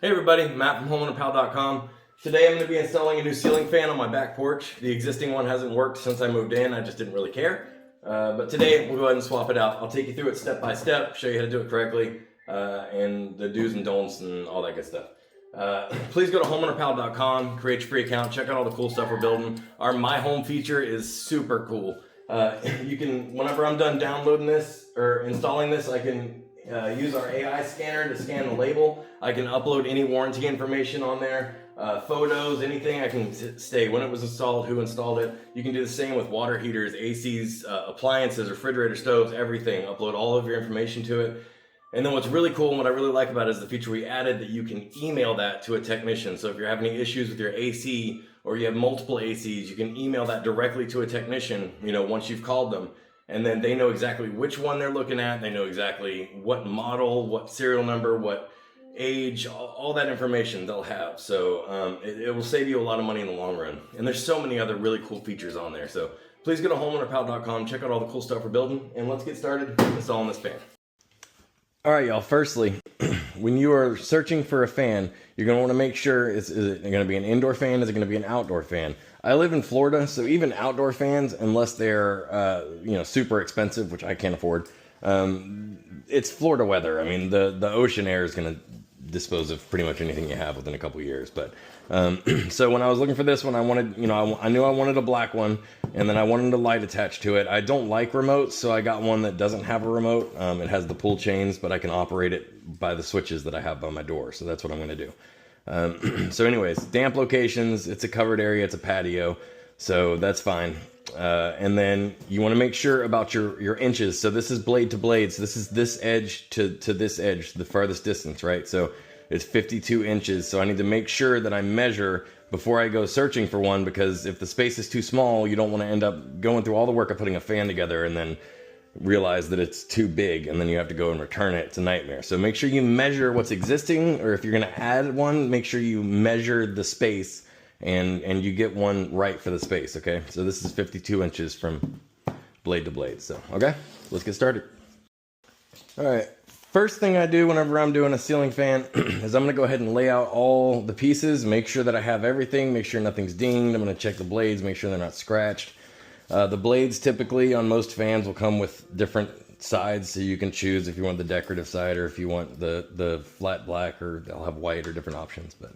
Hey everybody, Matt from HomeownerPal.com. Today I'm going to be installing a new ceiling fan on my back porch. The existing one hasn't worked since I moved in, I just didn't really care. But today we'll go ahead and swap it out. I'll take you through it step by step, show you how to do it correctly, and the do's and don'ts and all that good stuff. Please go to HomeownerPal.com, create your free account, check out all the cool stuff we're building. Our My Home feature is super cool. You can, whenever I'm done downloading this or installing this, I can use our AI scanner to scan the label. I can upload any warranty information on there, photos, anything. I can say when it was installed, who installed it. You can do the same with water heaters, ACs, appliances, refrigerator stoves, everything. Upload all of your information to it. And then what's really cool and what I really like about it is the feature we added that you can email that to a technician. So if you're having any issues with your AC or you have multiple ACs, you can email that directly to a technician, once you've called them. And then they know exactly which one they're looking at. They know exactly what model, what serial number, what age, all that information they'll have. So it will save you a lot of money in the long run. And there's so many other really cool features on there. So please go to HomeownerPal.com, check out all the cool stuff we're building, and let's get started installing this fan. All right, y'all. Firstly, when you are searching for a fan, you're going to want to make sure, is it going to be an indoor fan? Is it going to be an outdoor fan? I live in Florida, so even outdoor fans, unless they're super expensive, which I can't afford, it's Florida weather. I mean, the ocean air is going to dispose of pretty much anything you have within a couple years. But so when I was looking for this one, I wanted, I knew I wanted a black one, and then I wanted a light attached to it. I don't like remotes, so I got one that doesn't have a remote. It has the pull chains, but I can operate it by the switches that I have by my door. So that's what I'm going to do. So anyways, damp locations, it's a covered area, it's a patio, so that's fine. And then you want to make sure about your inches. So this is blade to blade. So this is this edge to this edge, the farthest distance, right? So it's 52 inches. So I need to make sure that I measure before I go searching for one, because if the space is too small, you don't want to end up going through all the work of putting a fan together and then realize that it's too big and then you have to go and return it. It's a nightmare. So make sure you measure what's existing, or if you're going to add one, make sure you measure the space and you get one right for the space. Okay, so this is 52 inches from blade to blade. So okay, let's get started. All right, first thing I do whenever I'm doing a ceiling fan is I'm going to go ahead and lay out all the pieces, make sure that I have everything, make sure nothing's dinged. I'm going to check the blades, make sure they're not scratched. The blades typically on most fans will come with different sides, so you can choose if you want the decorative side or if you want the flat black, or they'll have white or different options. But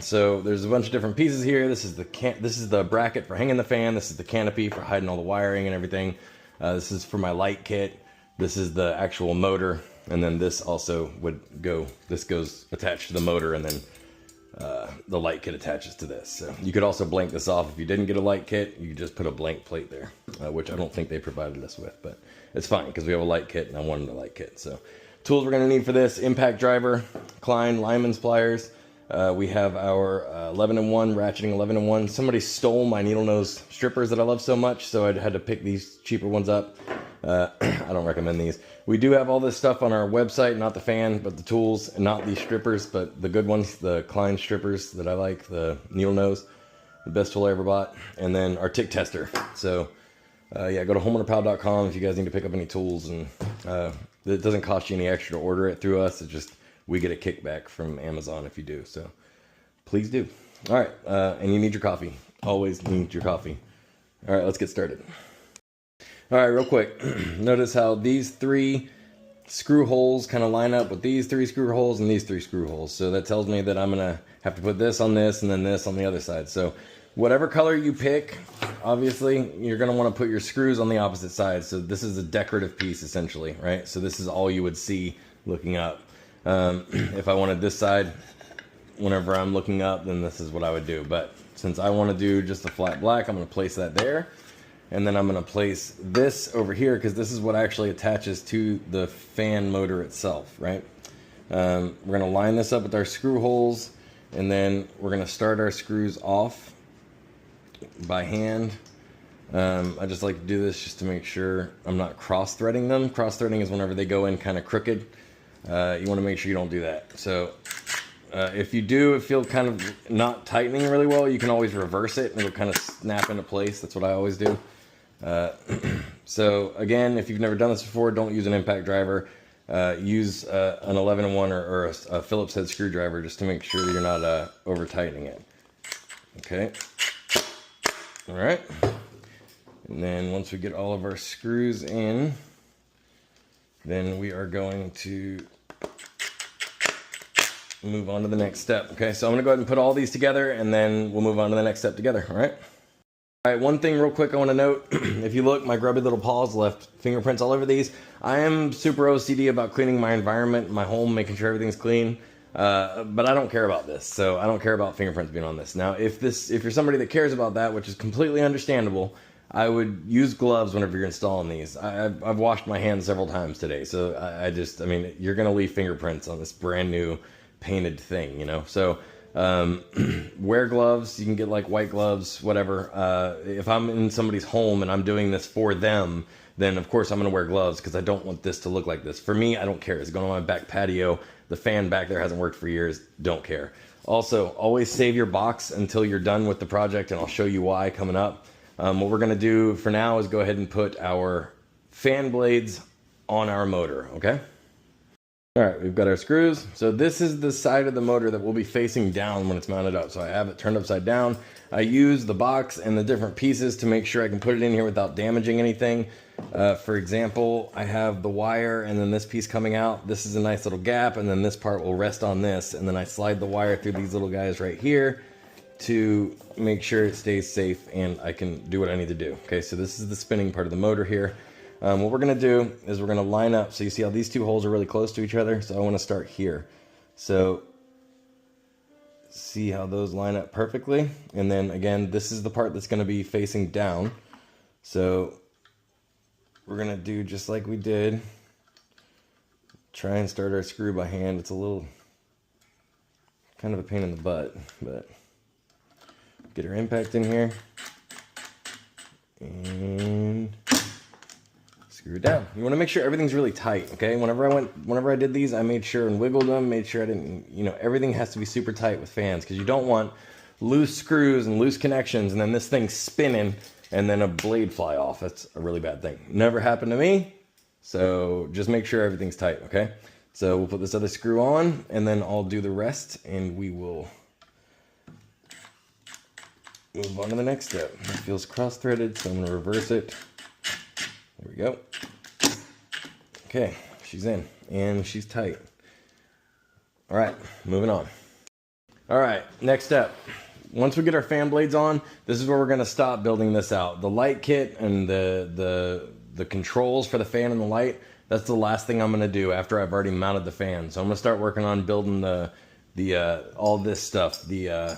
so there's a bunch of different pieces here. This is the bracket for hanging the fan. This is the canopy for hiding all the wiring and everything. This is for my light kit. This is the actual motor, and then this also this goes attached to the motor, and then the light kit attaches to this. So you could also blank this off if you didn't get a light kit. You could just put a blank plate there, which I don't think they provided us with, but it's fine because we have a light kit and I wanted a light kit. So tools we're going to need for this: impact driver, Klein Lyman's pliers. We have our 11-in-1 ratcheting 11-in-1. Somebody stole my needle nose strippers that I love so much, so I had to pick these cheaper ones up. I don't recommend these. We do have all this stuff on our website, not the fan, but the tools, not these strippers, but the good ones, the Klein strippers that I like, the needle nose, the best tool I ever bought, and then our tick tester. So yeah, go to HomeownerPal.com if you guys need to pick up any tools, and it doesn't cost you any extra to order it through us. It's just we get a kickback from Amazon if you do, so please do. All right, and you need your coffee. Always need your coffee. All right, let's get started. All right, real quick, notice how these 3 screw holes kind of line up with these 3 screw holes and these 3 screw holes. So that tells me that I'm going to have to put this on this and then this on the other side. So whatever color you pick, obviously, you're going to want to put your screws on the opposite side. So this is a decorative piece, essentially, right? So this is all you would see looking up. If I wanted this side, whenever I'm looking up, then this is what I would do. But since I want to do just a flat black, I'm going to place that there. And then I'm going to place this over here, because this is what actually attaches to the fan motor itself, right? We're going to line this up with our screw holes, and then we're going to start our screws off by hand. I just like to do this just to make sure I'm not cross-threading them. Cross-threading is whenever they go in kind of crooked. You want to make sure you don't do that. So if you do feel kind of not tightening really well, you can always reverse it and it'll kind of snap into place. That's what I always do. So again, if you've never done this before, don't use an impact driver. use an 11-1 or a Phillips head screwdriver just to make sure that you're not over tightening it. Okay. All right. And then once we get all of our screws in, then we are going to move on to the next step. Okay, so I'm gonna go ahead and put all these together and then we'll move on to the next step together, all right? All right, one thing real quick I wanna note, if you look, my grubby little paws left fingerprints all over these. I am super OCD about cleaning my environment, my home, making sure everything's clean, but I don't care about this, so I don't care about fingerprints being on this. Now, if you're somebody that cares about that, which is completely understandable, I would use gloves whenever you're installing these. I've washed my hands several times today, so I mean, you're gonna leave fingerprints on this brand new painted thing, you know? So wear gloves. You can get like white gloves, whatever. If I'm in somebody's home and I'm doing this for them, then of course I'm gonna wear gloves because I don't want this to look like this. For me, I don't care. It's going on my back patio. The fan back there hasn't worked for years. Don't care. Also, always save your box until you're done with the project, and I'll show you why coming up. What we're gonna do for now is go ahead and put our fan blades on our motor, okay? All right, we've got our screws. So this is the side of the motor that will be facing down when it's mounted up. So I have it turned upside down. I use the box and the different pieces to make sure I can put it in here without damaging anything. For example, I have the wire and then this piece coming out. This is a nice little gap, and then this part will rest on this. And then I slide the wire through these little guys right here to make sure it stays safe and I can do what I need to do. Okay, so this is the spinning part of the motor here. What we're gonna do is we're gonna line up. So you see how these two holes are really close to each other? So I wanna start here. So see how those line up perfectly? And then again, this is the part that's gonna be facing down. So we're gonna do just like we did. Try and start our screw by hand. It's a little kind of a pain in the butt, but get our impact in here. And screw it down. You want to make sure everything's really tight, okay? Whenever I did these, I made sure and wiggled them, made sure I didn't, you know, everything has to be super tight with fans because you don't want loose screws and loose connections and then this thing spinning and then a blade fly off. That's a really bad thing. Never happened to me, so just make sure everything's tight, okay? So we'll put this other screw on and then I'll do the rest and we will move on to the next step. It feels cross-threaded, so I'm going to reverse it. There we go. Okay, she's in and she's tight. All right, moving on. All right, next step. Once we get our fan blades on, this is where we're gonna stop building this out. The light kit and the controls for the fan and the light, that's the last thing I'm gonna do after I've already mounted the fan. So I'm gonna start working on building all this stuff, the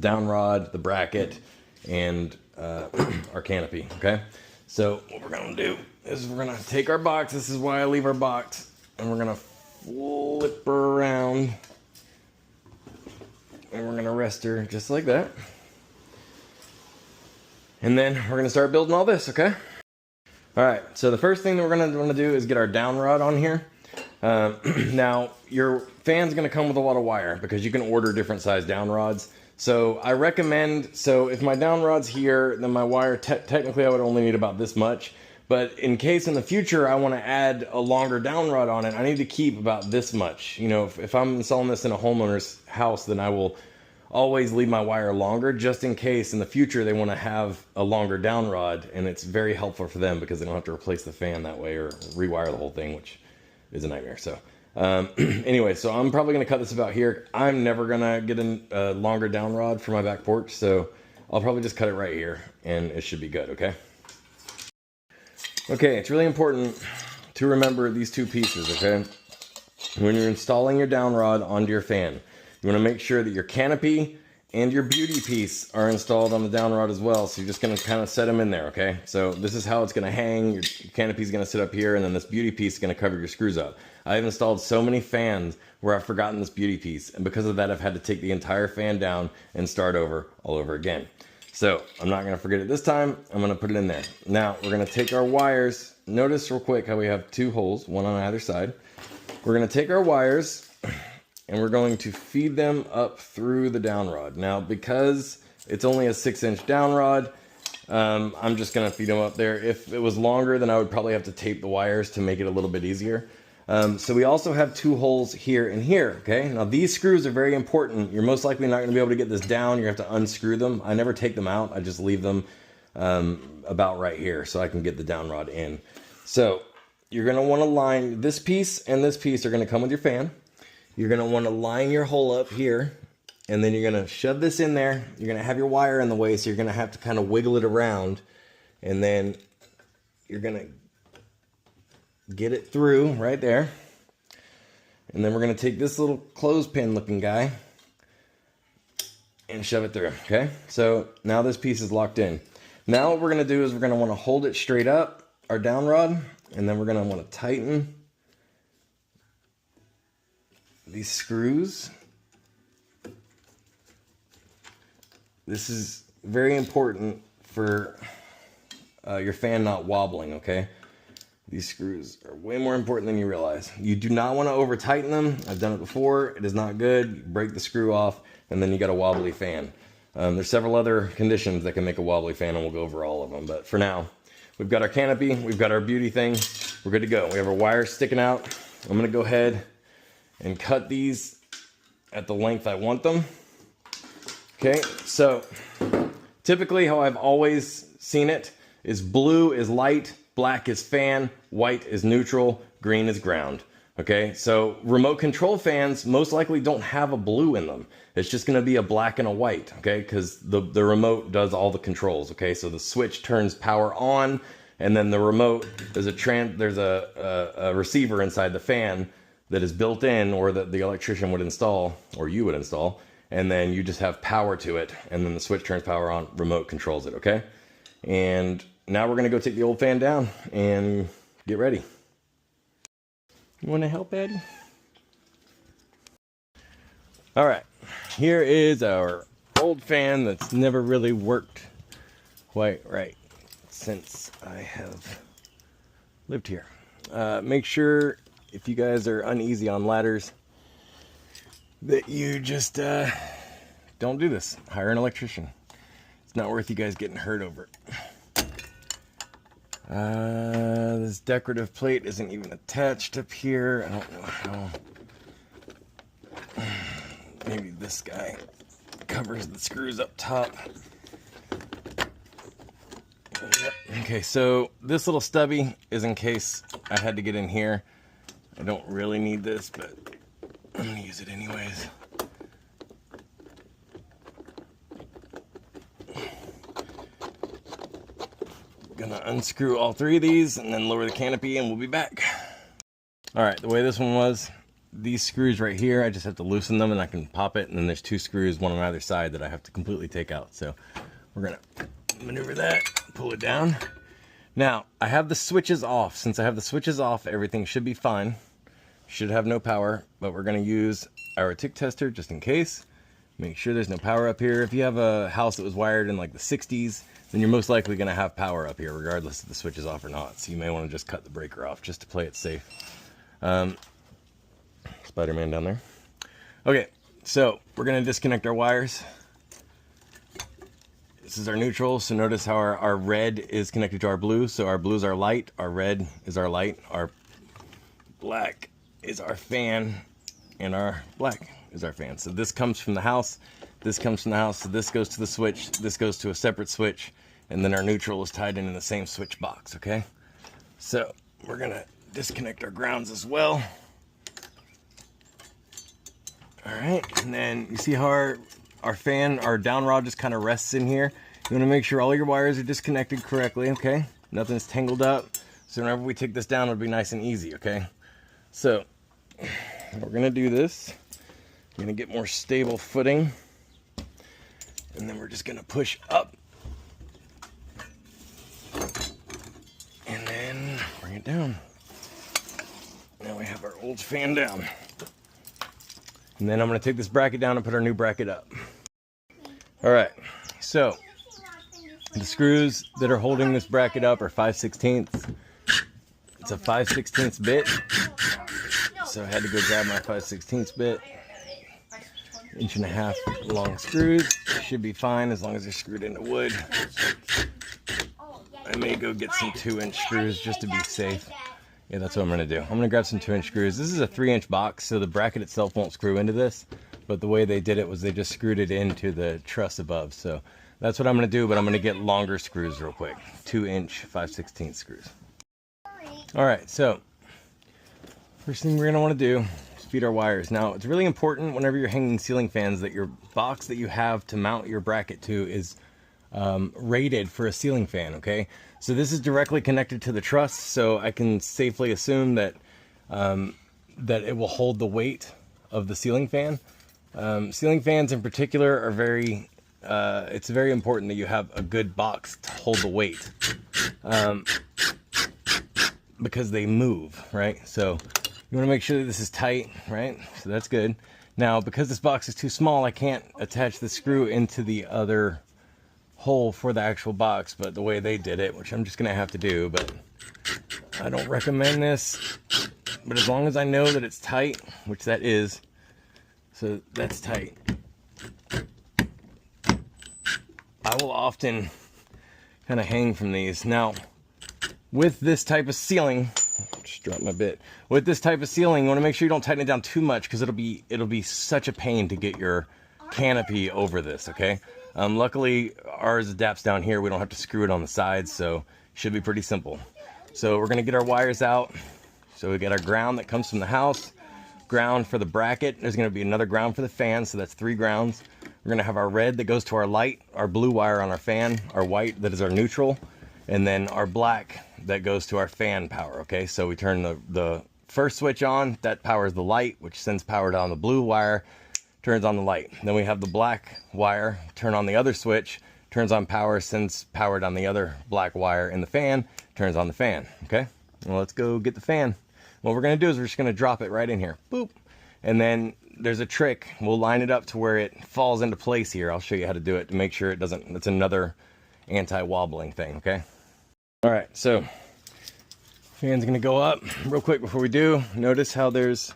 down rod, the bracket, and our canopy, okay? So what we're gonna do is we're gonna take our box. This is why I leave our box. And we're gonna flip her around. And we're gonna rest her just like that. And then we're gonna start building all this, okay? All right, so the first thing that we're gonna want to do is get our down rod on here. Now, your fan's gonna come with a lot of wire because you can order different size down rods. So I recommend, so if my down rod's here, then my wire, technically I would only need about this much. But in case in the future I want to add a longer down rod on it, I need to keep about this much. You know, if I'm installing this in a homeowner's house, then I will always leave my wire longer just in case in the future they want to have a longer down rod, and it's very helpful for them because they don't have to replace the fan that way or rewire the whole thing, which is a nightmare. So anyway, so I'm probably going to cut this about here. I'm never going to get a longer down rod for my back porch, so I'll probably just cut it right here and it should be good, okay? Okay, it's really important to remember these two pieces, okay? When you're installing your down rod onto your fan, you want to make sure that your canopy and your beauty piece are installed on the down rod as well. So you're just going to kind of set them in there, okay? So this is how it's going to hang. Your canopy is going to sit up here, and then this beauty piece is going to cover your screws up. I've installed so many fans where I've forgotten this beauty piece, and because of that, I've had to take the entire fan down and start over all over again. So I'm not going to forget it this time. I'm going to put it in there. Now we're going to take our wires. Notice real quick how we have two holes, one on either side. We're going to take our wires and we're going to feed them up through the down rod. Now, because it's only a 6-inch down rod, I'm just going to feed them up there. If it was longer, then I would probably have to tape the wires to make it a little bit easier. So we also have 2 holes here and here, okay? Now these screws are very important. You're most likely not gonna be able to get this down. You have to unscrew them. I never take them out. I just leave them about right here so I can get the down rod in. So you're gonna wanna line this piece and this piece are gonna come with your fan. You're gonna wanna line your hole up here, and then you're gonna shove this in there. You're gonna have your wire in the way, so you're gonna have to kind of wiggle it around, and then you're gonna get it through right there. And then we're gonna take this little clothespin looking guy and shove it through, okay? So now this piece is locked in. Now what we're gonna do is we're gonna wanna hold it straight up, our down rod, and then we're gonna wanna tighten these screws. This is very important for your fan not wobbling, okay? These screws are way more important than you realize. You do not want to over tighten them. I've done it before. It is not good. You break the screw off and then you got a wobbly fan. There's several other conditions that can make a wobbly fan, and we'll go over all of them. But for now, we've got our canopy. We've got our beauty thing. We're good to go. We have our wires sticking out. I'm going to go ahead and cut these at the length I want them. Okay, so typically how I've always seen it is blue is light, black is fan, white is neutral, green is ground. Okay, so remote control fans most likely don't have a blue in them. It's just gonna be a black and a white, okay, because the remote does all the controls, okay? So the switch turns power on, and then the remote, there's a receiver inside the fan that is built in, or that the electrician would install, or you would install, and then you just have power to it, and then the switch turns power on, remote controls it, okay? And now we're gonna go take the old fan down and get ready. You wanna help, Ed? All right, here is our old fan that's never really worked quite right since I have lived here. Make sure, if you guys are uneasy on ladders, that you just don't do this. Hire an electrician. It's not worth you guys getting hurt over it. This decorative plate isn't even attached up here. I don't know how. Maybe this guy covers the screws up top. Yep. Okay, so this little stubby is in case I had to get in here. I don't really need this, but I'm gonna use it anyways. Gonna unscrew all 3 of these and then lower the canopy and we'll be back. All right, the way this one was, these screws right here, I just have to loosen them and I can pop it, and then there's 2 screws, one on either side, that I have to completely take out. So we're gonna maneuver that, pull it down. Now, I have the switches off. Since I have the switches off, everything should be fine. Should have no power, but we're gonna use our tick tester just in case. Make sure there's no power up here. If you have a house that was wired in like the 60s, then you're most likely gonna have power up here regardless if the switch is off or not. So you may wanna just cut the breaker off just to play it safe. Spider-Man down there. Okay, so we're gonna disconnect our wires. This is our neutral, so notice how our red is connected to our blue. So our blue is our light, our red is our light, our black is our fan, and our black is our fan. So this comes from the house, this comes from the house, so this goes to the switch, this goes to a separate switch, and then our neutral is tied in the same switch box, okay? So we're gonna disconnect our grounds as well. All right, and then you see how our fan, our down rod just kind of rests in here. You wanna make sure all your wires are disconnected correctly, okay? Nothing's tangled up. So whenever we take this down, it'll be nice and easy, okay? So we're gonna do this. I'm gonna get more stable footing. And then we're just gonna push up. And then bring it down. Now we have our old fan down. And then I'm gonna take this bracket down and put our new bracket up. All right, so the screws that are holding this bracket up are 5/16. It's a 5/16 bit. So I had to go grab my 5/16 bit. 1.5 inch long screws. Should be fine as long as they're screwed into wood. I may go get some 2-inch screws just to be safe. Yeah, that's what I'm gonna do. I'm gonna grab some 2-inch screws. This is a 3-inch box, so the bracket itself won't screw into this, but the way they did it was they just screwed it into the truss above. So that's what I'm gonna do, but I'm gonna get longer screws real quick. 2-inch 5/16 screws. All right, so first thing we're gonna wanna do is feed our wires. Now, it's really important whenever you're hanging ceiling fans that your box that you have to mount your bracket to is rated for a ceiling fan, okay? So this is directly connected to the truss, so I can safely assume that that it will hold the weight of the ceiling fan. Ceiling fans in particular are very, it's very important that you have a good box to hold the weight because they move, right? So you wanna make sure that this is tight, right? So that's good. Now, because this box is too small, I can't attach the screw into the other hole for the actual box, but the way they did it, which I'm just gonna have to do, but I don't recommend this. But as long as I know that it's tight, which that is, so that's tight, I will often kind of hang from these. Now, with this type of ceiling, just drop my bit. With this type of ceiling, you want to make sure you don't tighten it down too much because it'll be such a pain to get your canopy over this, okay? Luckily, ours adapts down here. We don't have to screw it on the sides, so should be pretty simple. So we're gonna get our wires out. So we got our ground that comes from the house, ground for the bracket. There's gonna be another ground for the fan, so that's 3 grounds. We're gonna have our red that goes to our light, our blue wire on our fan, our white that is our neutral, and then our black that goes to our fan power, okay? So we turn the first switch on, that powers the light, which sends power down the blue wire, turns on the light. Then we have the black wire, turn on the other switch, turns on power, sends power down the other black wire in the fan, turns on the fan, okay? Well, let's go get the fan. What we're gonna do is we're just gonna drop it right in here, boop. And then there's a trick. We'll line it up to where it falls into place here. I'll show you how to do it to make sure it doesn't, it's another anti-wobbling thing, okay? All right, so fan's gonna go up real quick before we do. Notice how there's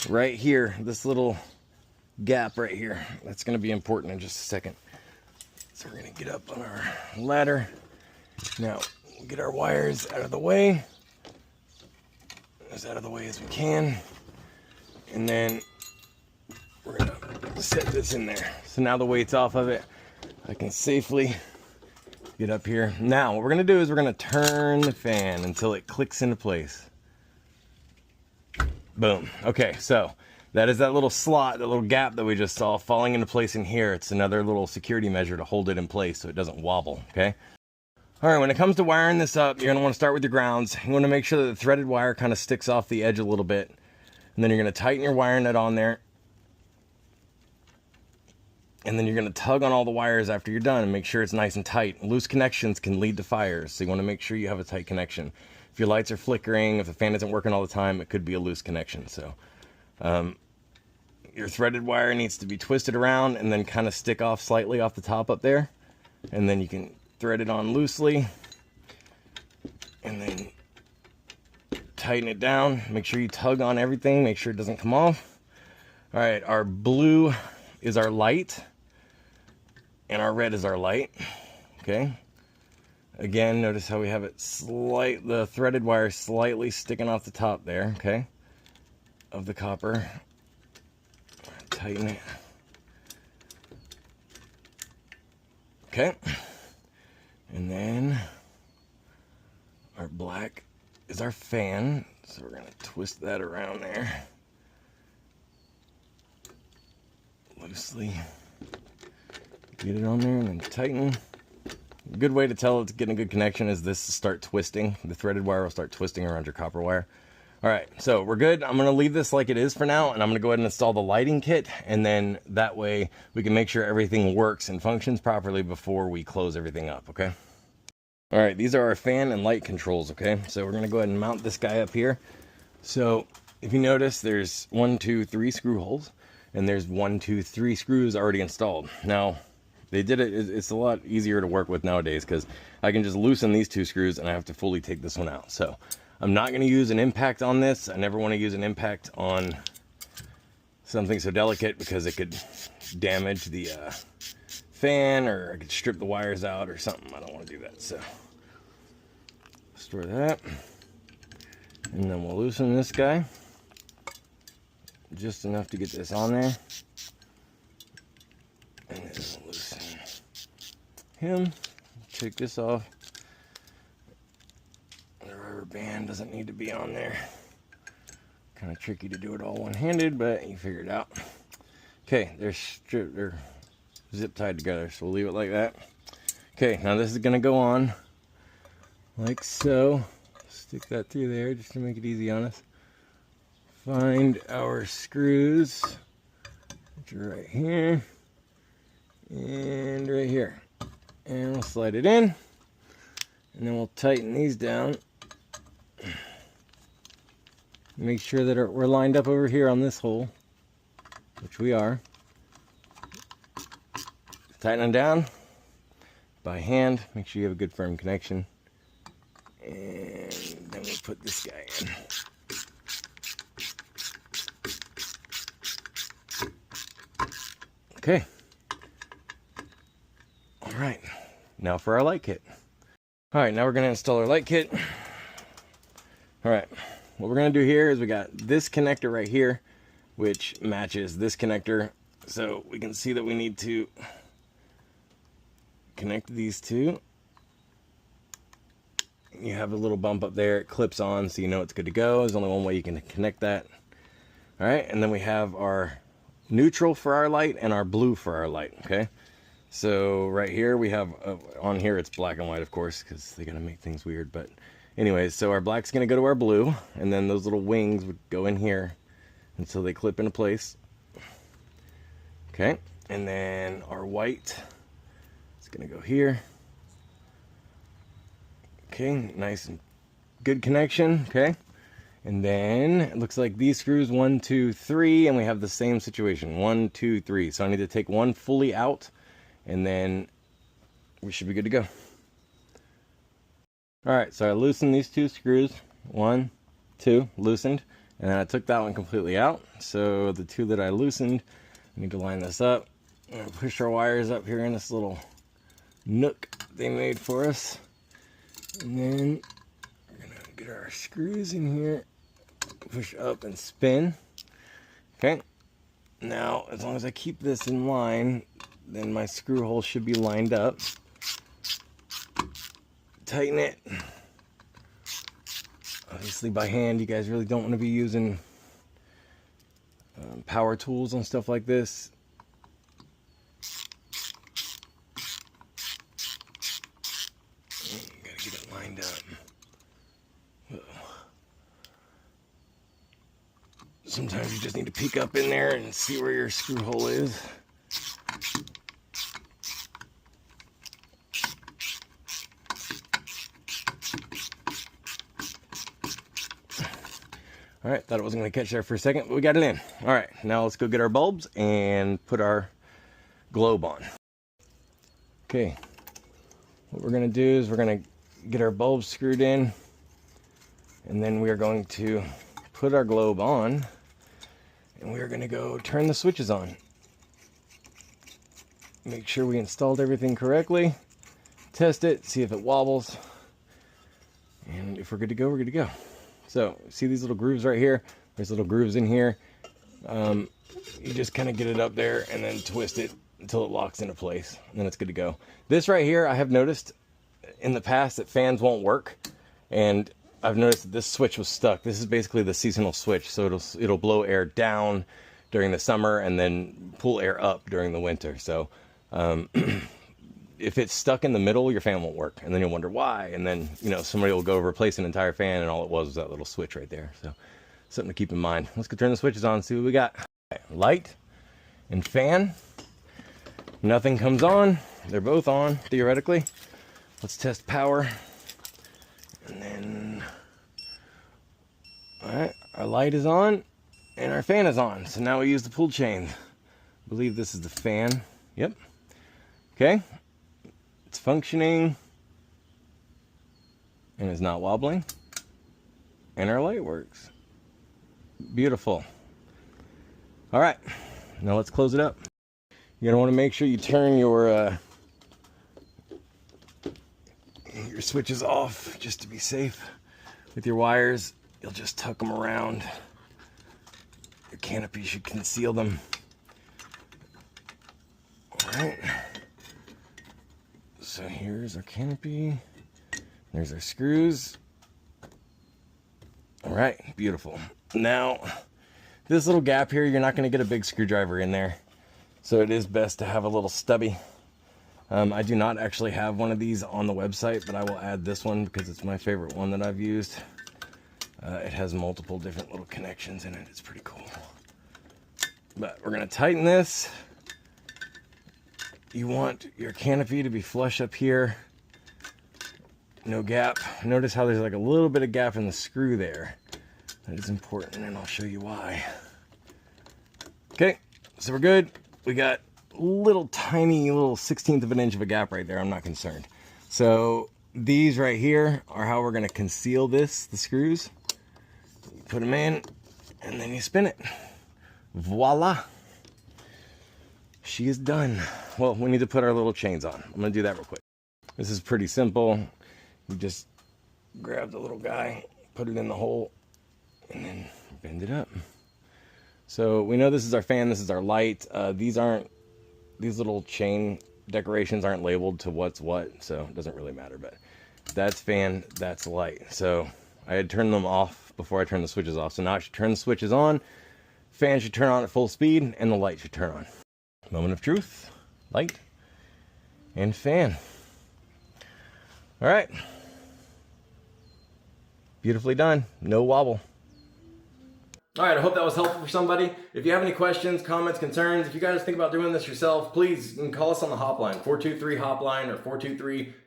right here, this little gap right here. That's going to be important in just a second. So we're going to get up on our ladder. Now, we'll get our wires out of the way. As out of the way as we can. And then we're going to set this in there. So now the weight's off of it. I can safely get up here. Now, what we're going to do is we're going to turn the fan until it clicks into place. Boom. Okay, so that is that little slot, that little gap that we just saw falling into place in here. It's another little security measure to hold it in place so it doesn't wobble, okay? All right, when it comes to wiring this up, you're gonna wanna start with your grounds. You wanna make sure that the threaded wire kind of sticks off the edge a little bit. And then you're gonna tighten your wire nut on there. And then you're gonna tug on all the wires after you're done and make sure it's nice and tight. Loose connections can lead to fires, so you wanna make sure you have a tight connection. If your lights are flickering, if the fan isn't working all the time, it could be a loose connection, so. Your threaded wire needs to be twisted around and then kind of stick off slightly off the top up there. And then you can thread it on loosely and then tighten it down. Make sure you tug on everything, make sure it doesn't come off. All right, our blue is our light and our red is our light, okay? Again, notice how we have it the threaded wire slightly sticking off the top there, okay, of the copper. Tighten it. Okay. And then our black is our fan. So we're going to twist that around there. Loosely. Get it on there and then tighten. A good way to tell it's getting a good connection is this to start twisting. The threaded wire will start twisting around your copper wire. All right, so we're good. I'm gonna leave this like it is for now, and I'm gonna go ahead and install the lighting kit, and then that way we can make sure everything works and functions properly before we close everything up, okay? All right, these are our fan and light controls, okay? So we're gonna go ahead and mount this guy up here. So if you notice, there's 1, 2, 3 screw holes, and there's 1, 2, 3 screws already installed. Now, they did it, it's a lot easier to work with nowadays because I can just loosen these 2 screws and I have to fully take this one out. So I'm not going to use an impact on this. I never want to use an impact on something so delicate because it could damage the fan, or I could strip the wires out or something. I don't want to do that. So store that. And then we'll loosen this guy. Just enough to get this on there. And then we'll loosen him. Take this off. The rubber band doesn't need to be on there. Kind of tricky to do it all one-handed, but you figure it out. Okay, they're zip tied together, so we'll leave it like that. Okay, now this is gonna go on like so. Stick that through there just to make it easy on us. Find our screws, which are right here and right here. And we'll slide it in, and then we'll tighten these down. Make sure that we're lined up over here on this hole, which we are. Tighten them down by hand. Make sure you have a good firm connection. And then we put this guy in. Okay. All right. Now for our light kit. All right, now we're going to install our light kit. All right. What we're going to do here is we got this connector right here, which matches this connector. So we can see that we need to connect these two. You have a little bump up there. It clips on, so you know it's good to go. There's only one way you can connect that. All right, and then we have our neutral for our light and our blue for our light, okay? So right here we have, on here it's black and white, of course, because they gotta make things weird, but anyways, so our black's gonna go to our blue, and then those little wings would go in here until they clip into place. Okay, and then our white is gonna go here. Okay, nice and good connection, okay? And then it looks like these screws, 1, 2, 3, and we have the same situation, 1, 2, 3. So I need to take one fully out, and then we should be good to go. All right, so I loosened these two screws, 1, 2, loosened, and then I took that one completely out. So the two that I loosened, I need to line this up. I'm gonna push our wires up here in this little nook they made for us. And then we're gonna get our screws in here, push up and spin. Okay, now as long as I keep this in line, then my screw hole should be lined up. Tighten it. Obviously by hand, you guys really don't want to be using power tools and stuff like this. Gotta get it lined up. Sometimes you just need to peek up in there and see where your screw hole is. All right, thought it wasn't going to catch there for a second, but we got it in. All right, now let's go get our bulbs and put our globe on. Okay, what we're going to do is we're going to get our bulbs screwed in, and then we are going to put our globe on, and we are going to go turn the switches on. Make sure we installed everything correctly, test it, see if it wobbles, and if we're good to go, we're good to go. So, see these little grooves right here? There's little grooves in here. You just kind of get it up there and then twist it until it locks into place, and then it's good to go. This right here, I have noticed in the past that fans won't work, and I've noticed that this switch was stuck. This is basically the seasonal switch, so it'll blow air down during the summer and then pull air up during the winter. So if it's stuck in the middle, your fan won't work, and then you'll wonder why, and then somebody will go replace an entire fan, and all it was that little switch right there. So something to keep in mind. Let's go turn the switches on and see what we got. Light and fan. Nothing comes on. They're both on theoretically. Let's test power. And then, all right, our light is on and our fan is on. So now we use the pull chain. I believe this is the fan. Yep. Okay. It's functioning and is not wobbling. And our light works. Beautiful. All right, now let's close it up. You're gonna want to make sure you turn your switches off just to be safe with your wires. you'll just tuck them around. Your canopy should conceal them. All right. So here's our canopy. There's our screws. All right, beautiful. Now, this little gap here, you're not going to get a big screwdriver in there. So it is best to have a little stubby. I do not actually have one of these on the website, but I will add this one because it's my favorite one that I've used. It has multiple different little connections in it. It's pretty cool. But we're going to tighten this. You want your canopy to be flush up here. No gap. Notice how there's like a little bit of gap in the screw there. That is important, and I'll show you why. Okay, so we're good. We got little tiny little 1/16 of an inch of a gap right there. I'm not concerned. So these right here are how we're going to conceal this, the screws. You put them in, and then you spin it. Voila. She is done. Well, we need to put our little chains on. I'm going to do that real quick. This is pretty simple. You just grab the little guy, put it in the hole, and then bend it up. So we know this is our fan, this is our light. These little chain decorations aren't labeled to what's what, so it doesn't really matter, but that's fan, that's light. So I had turned them off before I turned the switches off. So now I should turn the switches on, fan should turn on at full speed, and the light should turn on. Moment of truth, light, and fan. All right. Beautifully done, no wobble. All right, I hope that was helpful for somebody. If you have any questions, comments, concerns, if you guys think about doing this yourself, please call us on the hotline, 423-HOPLINE or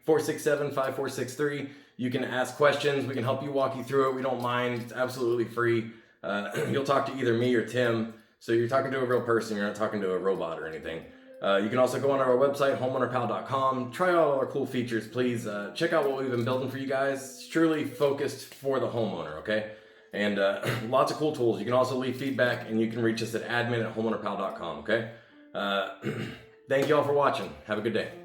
423-467-5463. You can ask questions. We can help you, walk you through it. We don't mind. It's absolutely free. You'll talk to either me or Tim. So you're talking to a real person. You're not talking to a robot or anything. You can also go on our website, homeownerpal.com. Try out all our cool features, please. Check out what we've been building for you guys. It's truly focused for the homeowner, okay? And lots of cool tools. You can also leave feedback, and you can reach us at admin@homeownerpal.com, okay? Thank you all for watching. Have a good day.